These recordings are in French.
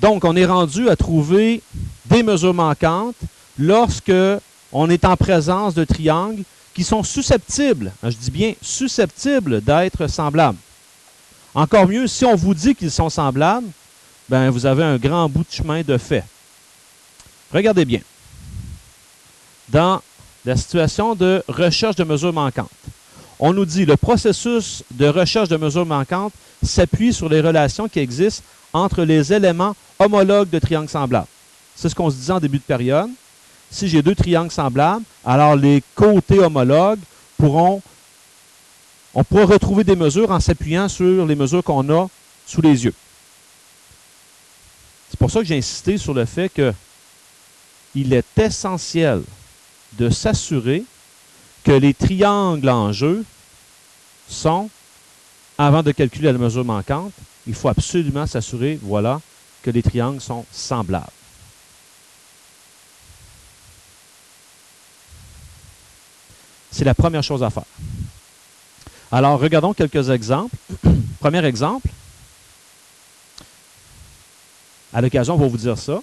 Donc, on est rendu à trouver des mesures manquantes lorsque on est en présence de triangles qui sont susceptibles, je dis bien susceptibles d'être semblables. Encore mieux, si on vous dit qu'ils sont semblables, ben vous avez un grand bout de chemin de fait. Regardez bien. Dans la situation de recherche de mesures manquantes, on nous dit le processus de recherche de mesures manquantes s'appuie sur les relations qui existent entre les éléments homologues de triangles semblables. C'est ce qu'on se disait en début de période. Si j'ai deux triangles semblables, alors les côtés homologues on pourra retrouver des mesures en s'appuyant sur les mesures qu'on a sous les yeux. C'est pour ça que j'ai insisté sur le fait qu'il est essentiel de s'assurer que les triangles en jeu sont, avant de calculer la mesure manquante, il faut absolument s'assurer, voilà, que les triangles sont semblables. C'est la première chose à faire. Alors, regardons quelques exemples. Premier exemple. À l'occasion, on va vous dire ça.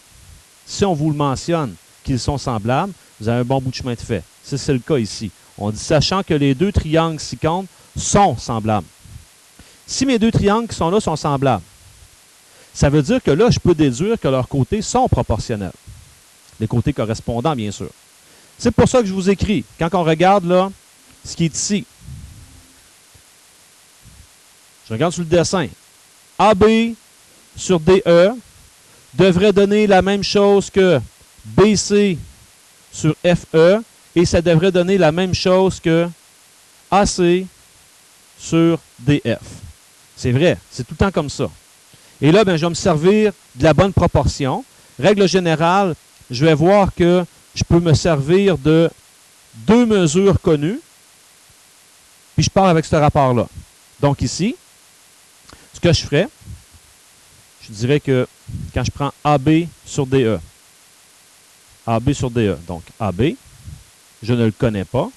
Si on vous le mentionne qu'ils sont semblables, vous avez un bon bout de chemin de fait. C'est le cas ici. On dit, sachant que les deux triangles ci-contre sont semblables. Si mes deux triangles qui sont là sont semblables, ça veut dire que là, je peux déduire que leurs côtés sont proportionnels. Les côtés correspondants, bien sûr. C'est pour ça que je vous écris. Quand on regarde là, ce qui est ici, je regarde sur le dessin. AB sur DE devrait donner la même chose que BC sur FE et ça devrait donner la même chose que AC sur DF. C'est vrai, c'est tout le temps comme ça. Et là, ben, je vais me servir de la bonne proportion. Règle générale, je vais voir que je peux me servir de deux mesures connues, puis je pars avec ce rapport-là. Donc ici, ce que je ferais, je dirais que quand je prends AB sur DE, donc AB, je ne le connais pas,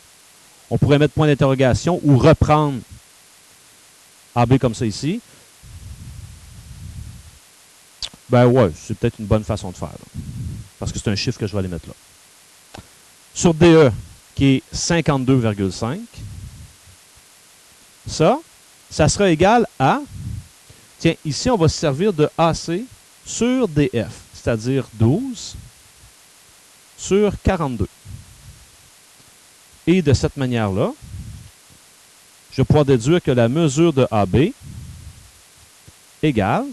on pourrait mettre point d'interrogation ou reprendre AB comme ça ici. Ben ouais, c'est peut-être une bonne façon de faire, là, parce que c'est un chiffre que je vais aller mettre là. Sur DE, qui est 52,5, ça sera égal à, tiens, ici, on va se servir de AC sur DF, c'est-à-dire 12 sur 42. Et de cette manière-là, je vais pouvoir déduire que la mesure de AB égale,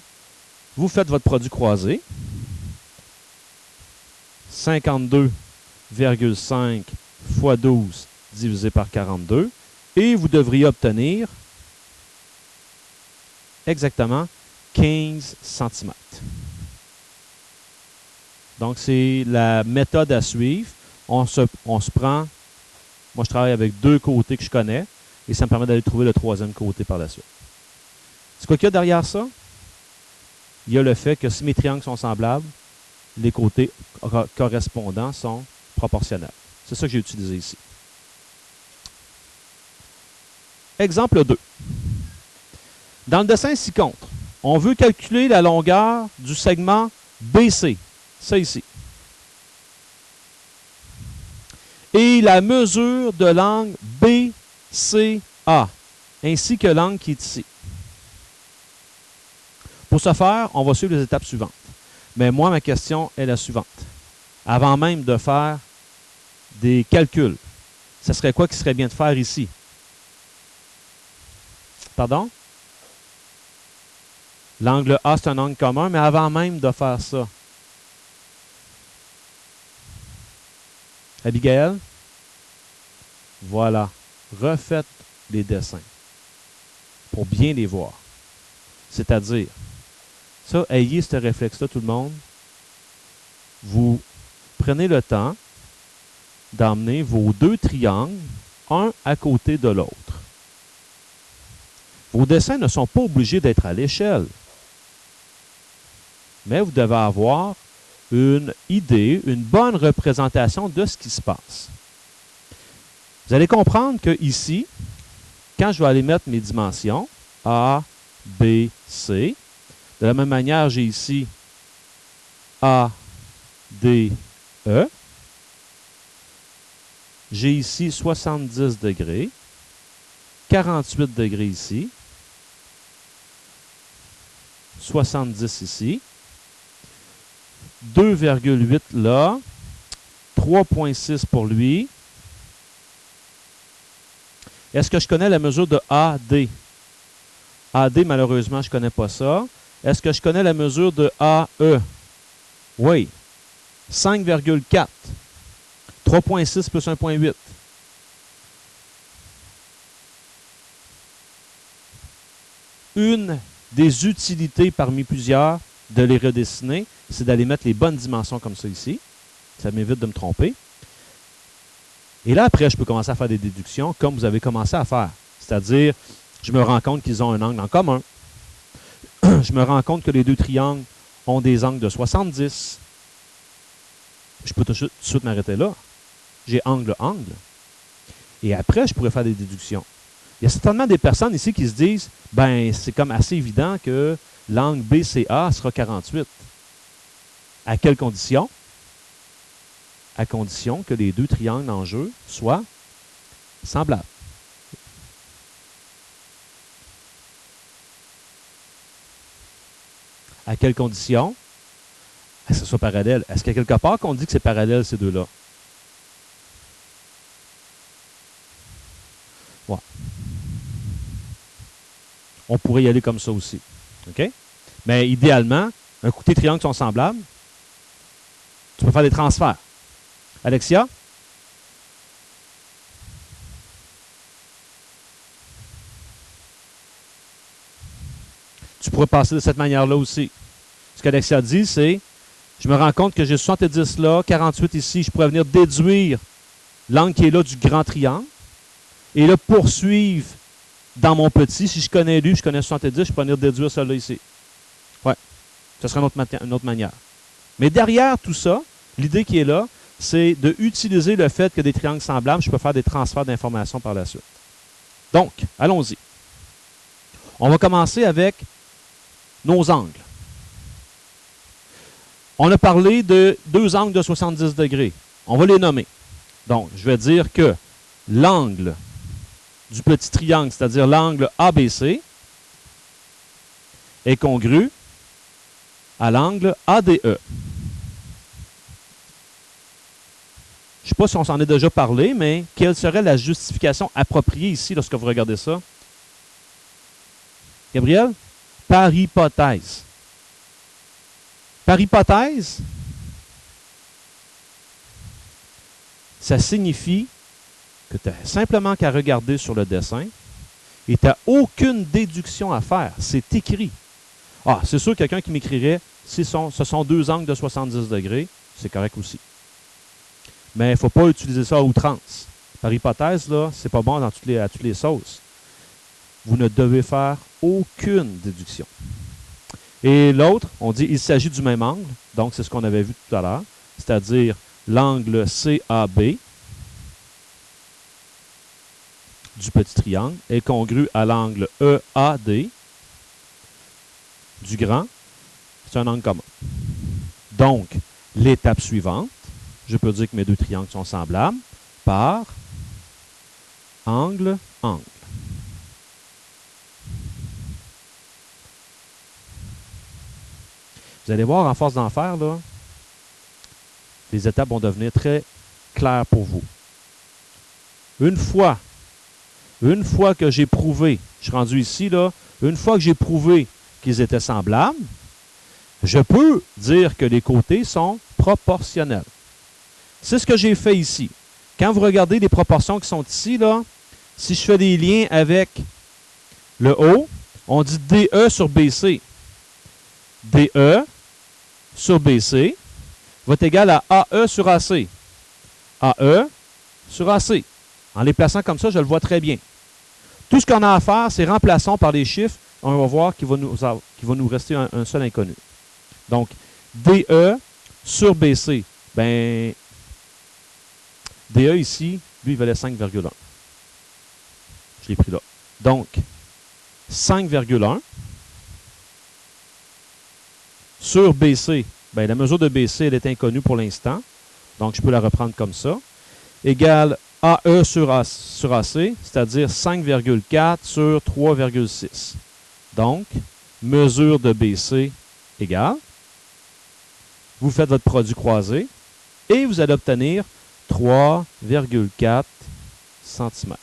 vous faites votre produit croisé, 52,5 fois 12 divisé par 42, et vous devriez obtenir exactement 15 cm. Donc, c'est la méthode à suivre. On se prend, moi je travaille avec deux côtés que je connais, et ça me permet d'aller trouver le troisième côté par la suite. C'est quoi qu'il y a derrière ça? Il y a le fait que si mes triangles sont semblables, les côtés correspondants sont proportionnels. C'est ça que j'ai utilisé ici. Exemple 2. Dans le dessin ci-contre, on veut calculer la longueur du segment BC. Ça ici. Et la mesure de l'angle BCA, ainsi que l'angle qui est ici. Pour ce faire, on va suivre les étapes suivantes. Mais moi, ma question est la suivante. Avant même de faire des calculs, ce serait quoi qui serait bien de faire ici? Pardon? L'angle A, c'est un angle commun, mais avant même de faire ça. Abigail? Voilà. Refaites les dessins pour bien les voir. C'est-à-dire, ça, ayez ce réflexe-là, tout le monde. Vous prenez le temps d'emmener vos deux triangles, un à côté de l'autre. Vos dessins ne sont pas obligés d'être à l'échelle. Mais vous devez avoir une idée, une bonne représentation de ce qui se passe. Vous allez comprendre que ici, quand je vais aller mettre mes dimensions, A, B, C, de la même manière, j'ai ici ADE. J'ai ici 70 degrés, 48 degrés ici, 70 ici, 2,8 là, 3,6 pour lui. Est-ce que je connais la mesure de AD? AD, malheureusement, je ne connais pas ça. Est-ce que je connais la mesure de AE? Oui. 5,4. 3,6 plus 1,8. Une des utilités parmi plusieurs de les redessiner, c'est d'aller mettre les bonnes dimensions comme ça ici. Ça m'évite de me tromper. Et là, après, je peux commencer à faire des déductions comme vous avez commencé à faire. C'est-à-dire, je me rends compte qu'ils ont un angle en commun. Je me rends compte que les deux triangles ont des angles de 70. Je peux tout de suite m'arrêter là. J'ai angle-angle. Et après, je pourrais faire des déductions. Il y a certainement des personnes ici qui se disent, ben, c'est comme assez évident que l'angle BCA sera 48. À quelles conditions? À condition que les deux triangles en jeu soient semblables. À quelles conditions? Que ce soit parallèle. Est-ce qu'il y a quelque part qu'on dit que c'est parallèle ces deux-là? Ouais. On pourrait y aller comme ça aussi. OK? Mais idéalement, un coup tes triangles sont semblables, tu peux faire des transferts. Alexia? Tu pourrais passer de cette manière-là aussi. Ce qu'Alexia dit, c'est, je me rends compte que j'ai 70 là, 48 ici, je pourrais venir déduire l'angle qui est là du grand triangle, et là, poursuivre dans mon petit. Si je connais lui, je connais 70, je peux venir déduire celle-là ici. Ouais, ce sera une autre manière. Mais derrière tout ça, l'idée qui est là, c'est d'utiliser le fait que des triangles semblables, je peux faire des transferts d'informations par la suite. Donc, allons-y. On va commencer avec nos angles. On a parlé de deux angles de 70 degrés. On va les nommer. Donc, je vais dire que l'angle du petit triangle, c'est-à-dire l'angle ABC, est congru à l'angle ADE. Je ne sais pas si on s'en est déjà parlé, mais quelle serait la justification appropriée ici lorsque vous regardez ça? Gabriel? Par hypothèse. Par hypothèse, ça signifie que tu n'as simplement qu'à regarder sur le dessin et tu n'as aucune déduction à faire. C'est écrit. Ah, c'est sûr, quelqu'un qui m'écrirait, ce sont deux angles de 70 degrés, c'est correct aussi. Mais il ne faut pas utiliser ça à outrance. Par hypothèse, là, c'est pas bon à toutes les sauces. Vous ne devez faire aucune déduction. Et l'autre, on dit il s'agit du même angle, donc c'est ce qu'on avait vu tout à l'heure, c'est-à-dire l'angle CAB du petit triangle est congru à l'angle EAD du grand. C'est un angle commun. Donc, l'étape suivante, je peux dire que mes deux triangles sont semblables par angle-angle. Vous allez voir, en force d'en faire, là, les étapes vont devenir très claires pour vous. Une fois que j'ai prouvé, je suis rendu ici, là, une fois que j'ai prouvé qu'ils étaient semblables, je peux dire que les côtés sont proportionnels. C'est ce que j'ai fait ici. Quand vous regardez les proportions qui sont ici, là, si je fais des liens avec le haut, on dit DE sur BC. DE sur BC va être égal à AE sur AC. AE sur AC. En les plaçant comme ça, je le vois très bien. Tout ce qu'on a à faire, c'est remplaçons par les chiffres. On va voir qu'il va nous rester un seul inconnu. Donc, DE sur BC. Ben, DE ici, lui, il valait 5,1. Je l'ai pris là. Donc, 5,1 sur BC, Bien, la mesure de BC, elle est inconnue pour l'instant. Donc, je peux la reprendre comme ça. Égale AE sur AC, c'est-à-dire 5,4 sur 3,6. Donc, mesure de BC égale. Vous faites votre produit croisé et vous allez obtenir 3,4 cm.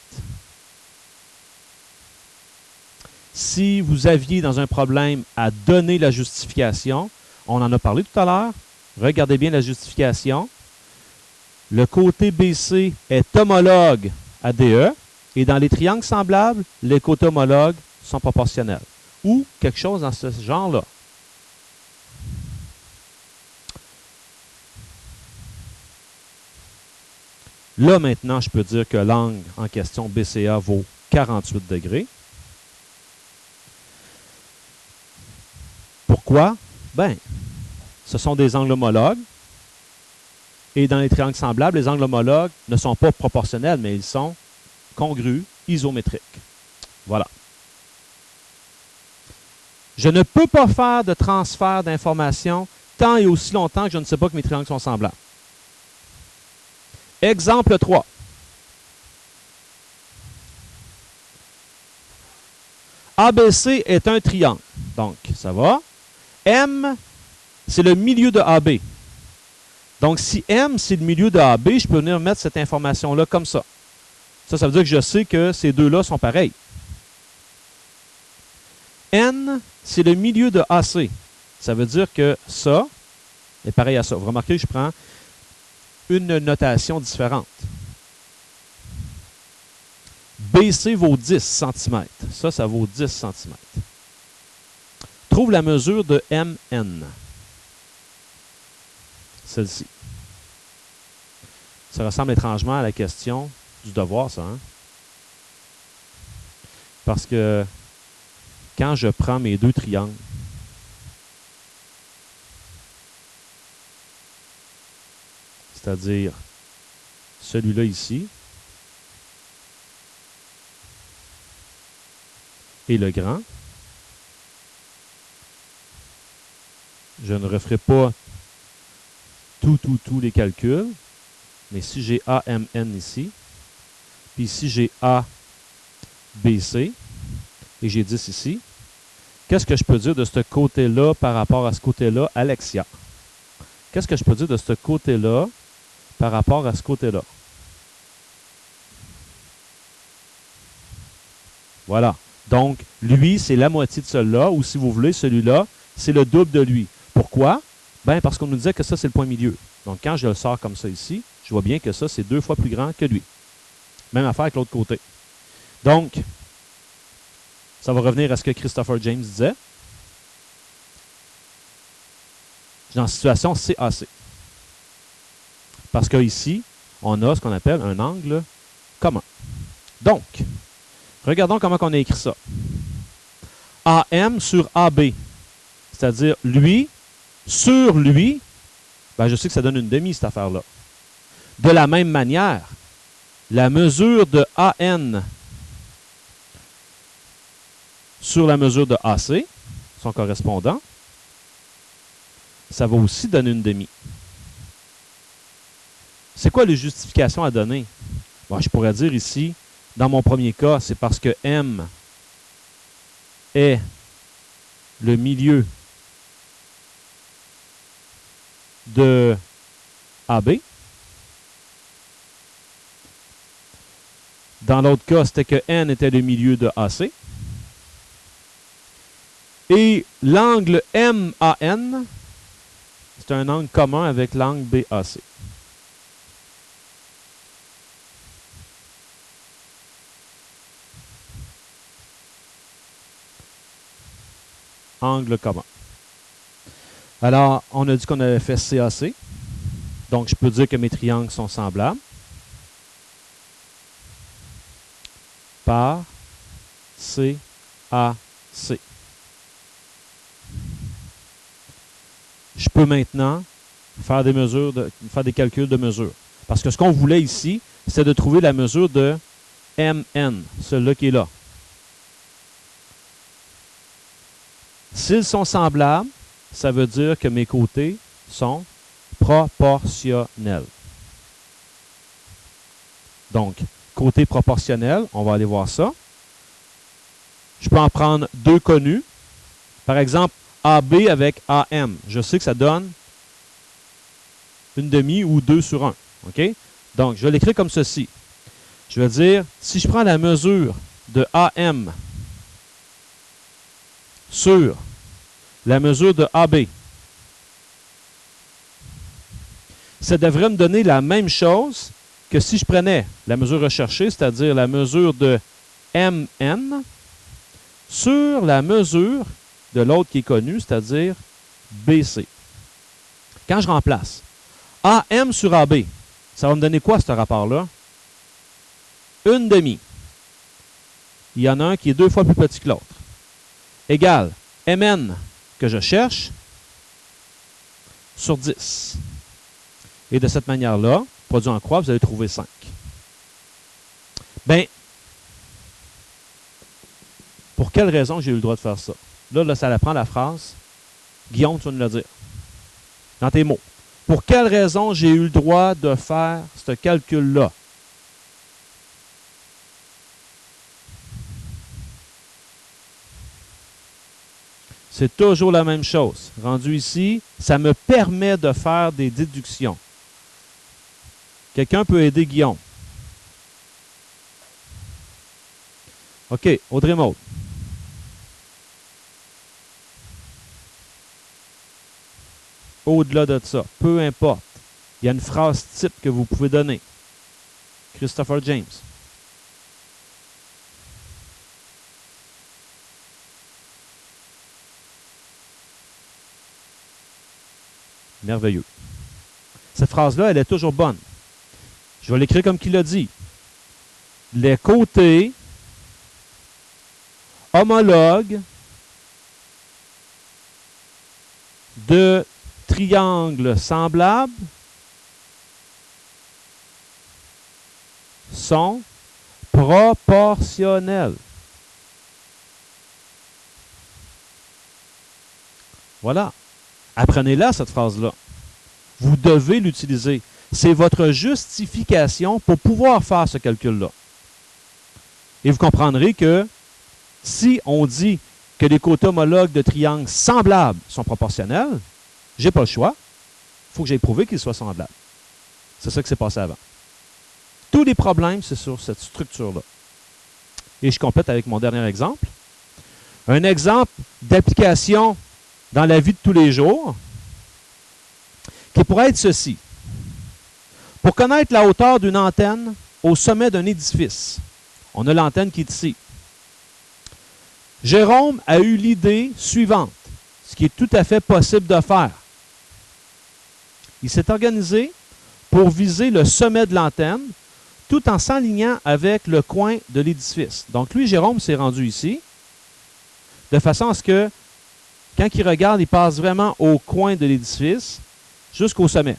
Si vous aviez dans un problème à donner la justification, on en a parlé tout à l'heure, regardez bien la justification. Le côté BC est homologue à DE et dans les triangles semblables, les côtés homologues sont proportionnels. Ou quelque chose dans ce genre-là. Là, maintenant, je peux dire que l'angle en question BCA vaut 48 degrés. Pourquoi? Bien, ce sont des angles homologues. Et dans les triangles semblables, les angles homologues ne sont pas proportionnels, mais ils sont congrus, isométriques. Voilà. Je ne peux pas faire de transfert d'informations tant et aussi longtemps que je ne sais pas que mes triangles sont semblables. Exemple 3. ABC est un triangle. Donc, ça va. M, c'est le milieu de AB. Donc, si M, c'est le milieu de AB, je peux venir mettre cette information-là comme ça. Ça veut dire que je sais que ces deux-là sont pareils. N, c'est le milieu de AC. Ça veut dire que ça est pareil à ça. Vous remarquez que je prends une notation différente. BC vaut 10 cm. Ça vaut 10 cm. Trouve la mesure de MN. Celle-ci. Ça ressemble étrangement à la question du devoir, ça. Hein? Parce que quand je prends mes deux triangles, c'est-à-dire celui-là ici et le grand, je ne referai pas tous les calculs, mais si j'ai AMN ici, puis ici j'ai ABC, et j'ai 10 ici, qu'est-ce que je peux dire de ce côté-là par rapport à ce côté-là, Alexia? Qu'est-ce que je peux dire de ce côté-là par rapport à ce côté-là? Voilà. Donc, lui, c'est la moitié de celui-là, ou si vous voulez, celui-là, c'est le double de lui. Pourquoi? Bien, parce qu'on nous disait que ça, c'est le point milieu. Donc, quand je le sors comme ça ici, je vois bien que ça, c'est 2 fois plus grand que lui. Même affaire avec l'autre côté. Donc, ça va revenir à ce que Christopher James disait. Dans la situation CAC. Parce qu'ici, on a ce qu'on appelle un angle commun. Donc, regardons comment on a écrit ça. AM sur AB. C'est-à-dire lui sur lui, ben je sais que ça donne une demi, cette affaire-là. De la même manière, la mesure de AN sur la mesure de AC, son correspondant, ça va aussi donner une demi. C'est quoi les justifications à donner? Bon, je pourrais dire ici, dans mon premier cas, c'est parce que M est le milieu de AB. Dans l'autre cas, c'était que N était le milieu de AC. Et l'angle MAN, c'est un angle commun avec l'angle BAC. Angle commun. Alors, on a dit qu'on avait fait CAC. Donc, je peux dire que mes triangles sont semblables. Par CAC. Je peux maintenant faire des mesures, faire des calculs de mesure. Parce que ce qu'on voulait ici, c'est de trouver la mesure de MN, celle-là qui est là. S'ils sont semblables, ça veut dire que mes côtés sont proportionnels. Donc, côté proportionnel, on va aller voir ça. Je peux en prendre deux connus. Par exemple, AB avec AM. Je sais que ça donne une demi ou 2 sur 1. OK? Donc, je vais l'écrire comme ceci. Je vais dire, si je prends la mesure de AM sur la mesure de AB, ça devrait me donner la même chose que si je prenais la mesure recherchée, c'est-à-dire la mesure de MN, sur la mesure de l'autre qui est connue, c'est-à-dire BC. Quand je remplace AM sur AB, ça va me donner quoi ce rapport-là? Une demi. Il y en a un qui est 2 fois plus petit que l'autre. Égale MN que je cherche sur 10. Et de cette manière-là, produit en croix, vous allez trouver 5. Bien, pour quelle raison j'ai eu le droit de faire ça? Là, ça apprend la phrase. Guillaume, tu vas nous le dire. Dans tes mots. Pour quelle raison j'ai eu le droit de faire ce calcul-là? C'est toujours la même chose. Rendu ici, ça me permet de faire des déductions. Quelqu'un peut aider Guillaume. OK, Audrey Maud. Au-delà de ça, peu importe. Il y a une phrase type que vous pouvez donner. Christopher James. Merveilleux. Cette phrase-là, elle est toujours bonne. Je vais l'écrire comme qu'il l'a dit. Les côtés homologues de triangles semblables sont proportionnels. Voilà. Apprenez-la, cette phrase-là. Vous devez l'utiliser. C'est votre justification pour pouvoir faire ce calcul-là. Et vous comprendrez que si on dit que les côtés homologues de triangles semblables sont proportionnels, j'ai pas le choix. Il faut que j'aille prouver qu'ils soient semblables. C'est ça qui s'est passé avant. Tous les problèmes, c'est sur cette structure-là. Et je complète avec mon dernier exemple. Un exemple d'application dans la vie de tous les jours qui pourrait être ceci. Pour connaître la hauteur d'une antenne au sommet d'un édifice, on a l'antenne qui est ici. Jérôme a eu l'idée suivante, ce qui est tout à fait possible de faire. Il s'est organisé pour viser le sommet de l'antenne tout en s'alignant avec le coin de l'édifice. Donc lui, Jérôme, s'est rendu ici de façon à ce que quand il regarde, il passe vraiment au coin de l'édifice jusqu'au sommet.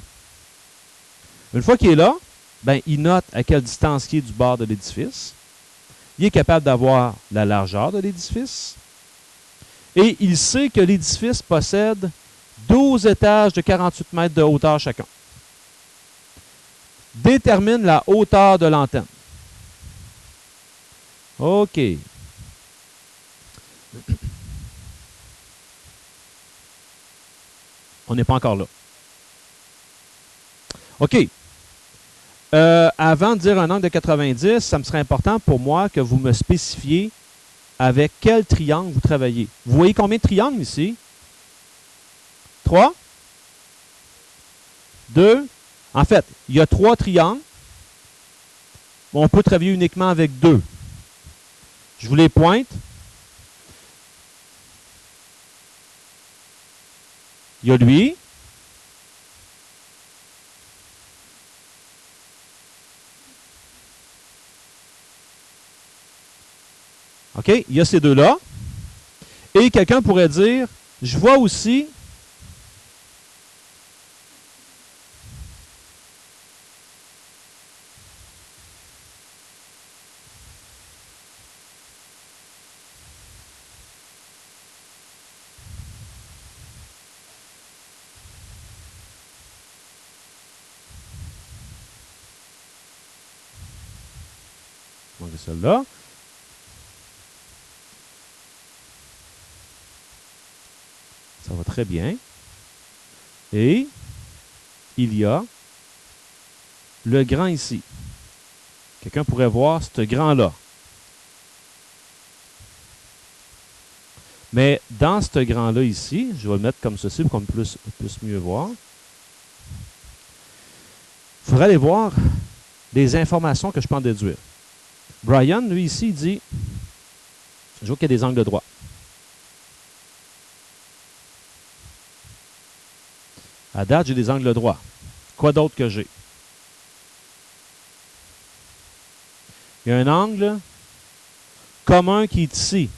Une fois qu'il est là, ben, il note à quelle distance il est du bord de l'édifice. Il est capable d'avoir la largeur de l'édifice. Et il sait que l'édifice possède 12 étages de 48 mètres de hauteur chacun. Détermine la hauteur de l'antenne. OK. On n'est pas encore là. OK. Avant de dire un angle de 90, ça me serait important pour moi que vous me spécifiez avec quel triangle vous travaillez. Vous voyez combien de triangles ici? 3? 2? En fait, il y a 3 triangles. On peut travailler uniquement avec 2. Je vous les pointe. Il y a lui. OK? Il y a ces deux-là. Et quelqu'un pourrait dire, je vois aussi c'est celle-là. Ça va très bien. Et il y a le grand ici. Quelqu'un pourrait voir ce grand-là. Mais dans ce grand-là ici, je vais le mettre comme ceci pour qu'on puisse mieux voir. Il faudrait aller voir des informations que je peux en déduire. Brian, lui, ici, il dit, je vois qu'il y a des angles droits. À date, j'ai des angles droits. Quoi d'autre que j'ai? Il y a un angle commun qui est ici.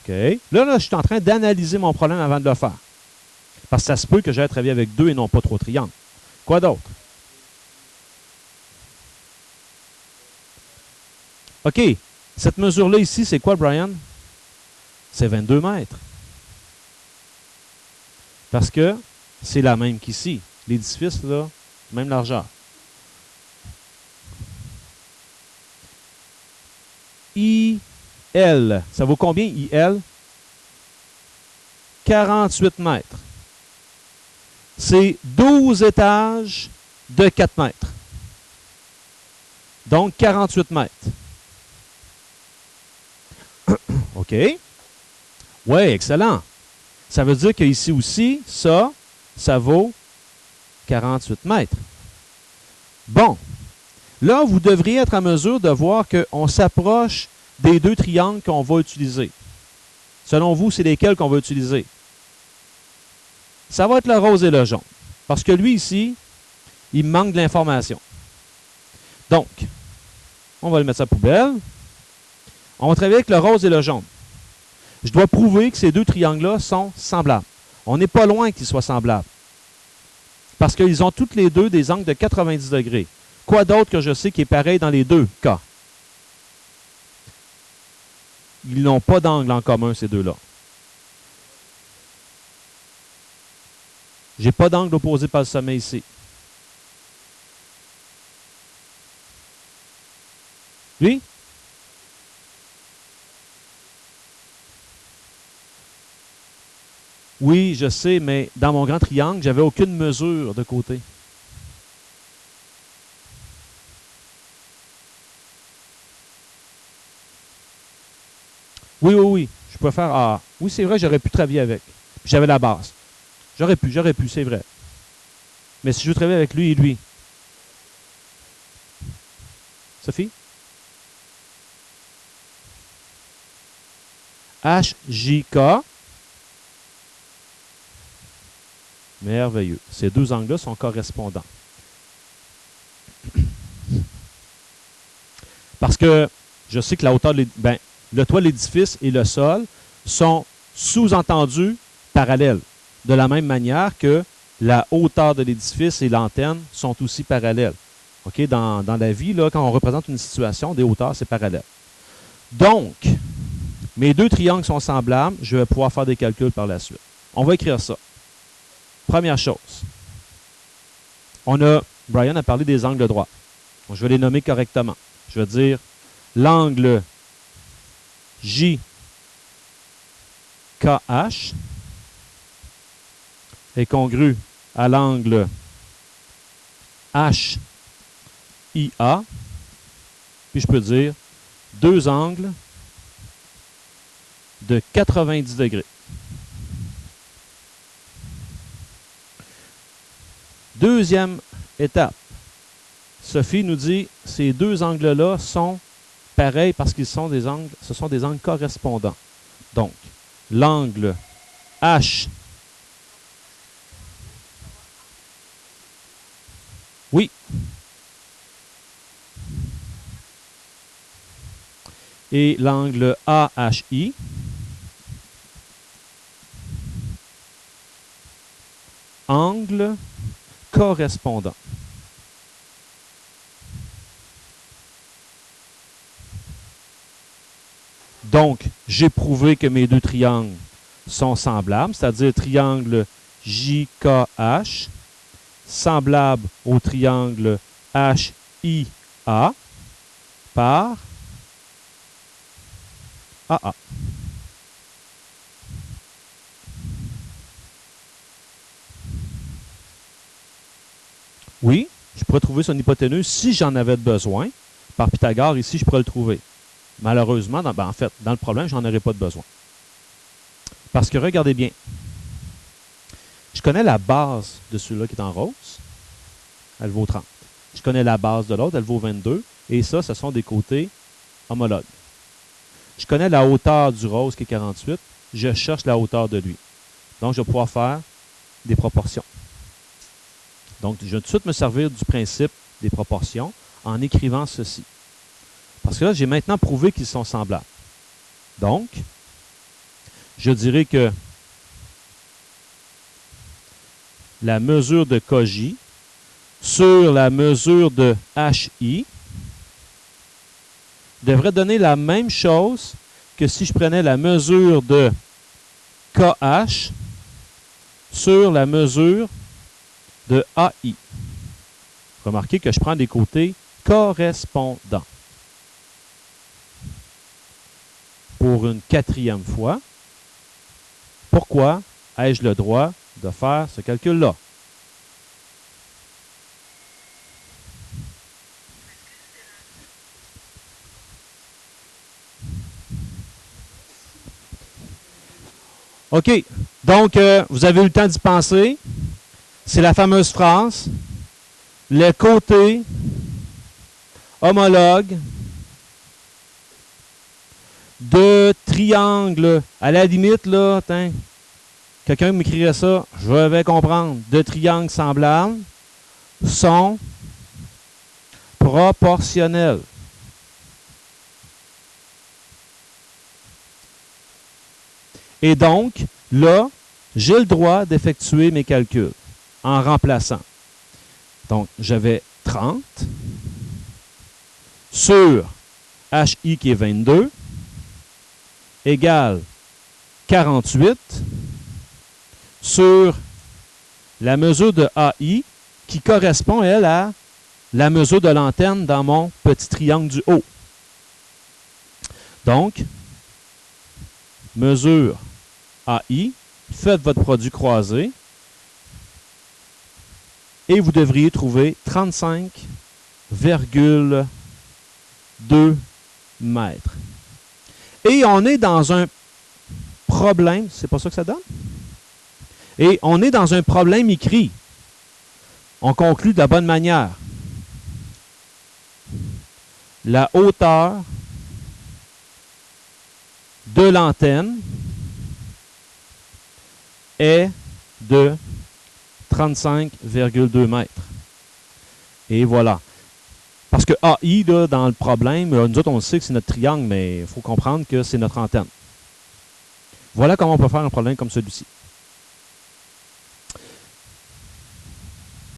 OK. Là, je suis en train d'analyser mon problème avant de le faire. Parce que ça se peut que j'aille travailler avec 2 et non pas 3 triangles. Quoi d'autre? OK. Cette mesure-là ici, c'est quoi, Brian? C'est 22 mètres. Parce que c'est la même qu'ici. L'édifice, là, même largeur. IL. Ça vaut combien, IL? 48 mètres. C'est 12 étages de 4 mètres. Donc, 48 mètres. OK. Oui, excellent. Ça veut dire qu'ici aussi, ça vaut 48 mètres. Bon. Là, vous devriez être en mesure de voir qu'on s'approche des 2 triangles qu'on va utiliser. Selon vous, c'est lesquels qu'on va utiliser? Ça va être le rose et le jaune. Parce que lui, ici, il manque de l'information. Donc, on va le mettre à la poubelle. On va travailler avec le rose et le jaune. Je dois prouver que ces 2 triangles-là sont semblables. On n'est pas loin qu'ils soient semblables. Parce qu'ils ont toutes les 2 des angles de 90 degrés. Quoi d'autre que je sais qui est pareil dans les 2 cas? Ils n'ont pas d'angle en commun, ces 2-là. J'ai pas d'angle opposé par le sommet ici. Lui? Oui, je sais, mais dans mon grand triangle, j'avais aucune mesure de côté. Oui, oui, oui. Je peux faire A. Oui, c'est vrai, j'aurais pu travailler avec. J'avais la base. J'aurais pu, c'est vrai. Mais si je veux travailler avec lui et lui. Sophie? HJK. Merveilleux. Ces 2 angles-là sont correspondants. Parce que je sais que la hauteur de le toit de l'édifice et le sol sont sous-entendus parallèles. De la même manière que la hauteur de l'édifice et l'antenne sont aussi parallèles. Okay? Dans la vie, là, quand on représente une situation, des hauteurs, c'est parallèle. Donc, mes 2 triangles sont semblables. Je vais pouvoir faire des calculs par la suite. On va écrire ça. Première chose. Brian a parlé des angles droits. Donc, je vais les nommer correctement. Je vais dire l'angle JKH est congru à l'angle HIA. Puis je peux dire 2 angles de 90 degrés. Deuxième étape. Sophie nous dit que ces 2 angles-là sont pareils parce qu'ils sont des angles, ce sont des angles correspondants. Donc, l'angle H. Oui. Et l'angle AHI. Angle correspondant. Donc, j'ai prouvé que mes 2 triangles sont semblables, c'est-à-dire triangle JKH, semblable au triangle HIA. par AA. Oui, je pourrais trouver son hypoténuse si j'en avais besoin. Par Pythagore, ici, je pourrais le trouver. Malheureusement, en fait, dans le problème, je n'en aurais pas de besoin. Parce que, regardez bien, je connais la base de celui-là qui est en rose. Elle vaut 30. Je connais la base de l'autre, elle vaut 22. Et ça, ce sont des côtés homologues. Je connais la hauteur du rose qui est 48. Je cherche la hauteur de lui. Donc, je vais pouvoir faire des proportions. Donc, je vais tout de suite me servir du principe des proportions en écrivant ceci. Parce que là, j'ai maintenant prouvé qu'ils sont semblables. Donc, je dirais que la mesure de KJ sur la mesure de HI devrait donner la même chose que si je prenais la mesure de KH sur la mesure de AI. Remarquez que je prends des côtés correspondants. Pour une quatrième fois, pourquoi ai-je le droit de faire ce calcul-là? OK. Donc, vous avez eu le temps d'y penser. C'est la fameuse phrase. Les côtés homologues de triangles, à la limite, là, quelqu'un m'écrirait ça, je vais comprendre, de triangles semblables sont proportionnels. Et donc, là, j'ai le droit d'effectuer mes calculs en remplaçant. Donc, j'avais 30 sur HI qui est 22 égale 48 sur la mesure de AI qui correspond, elle, à la mesure de l'antenne dans mon petit triangle du haut. Donc, mesure AI, faites votre produit croisé et vous devriez trouver 35,2 mètres. Et on est dans un problème, c'est pas ça que ça donne? Et on est dans un problème écrit. On conclut de la bonne manière. La hauteur de l'antenne est de 35,2 mètres. Et voilà. Parce que AI, là, dans le problème, nous autres, on sait que c'est notre triangle, mais il faut comprendre que c'est notre antenne. Voilà comment on peut faire un problème comme celui-ci.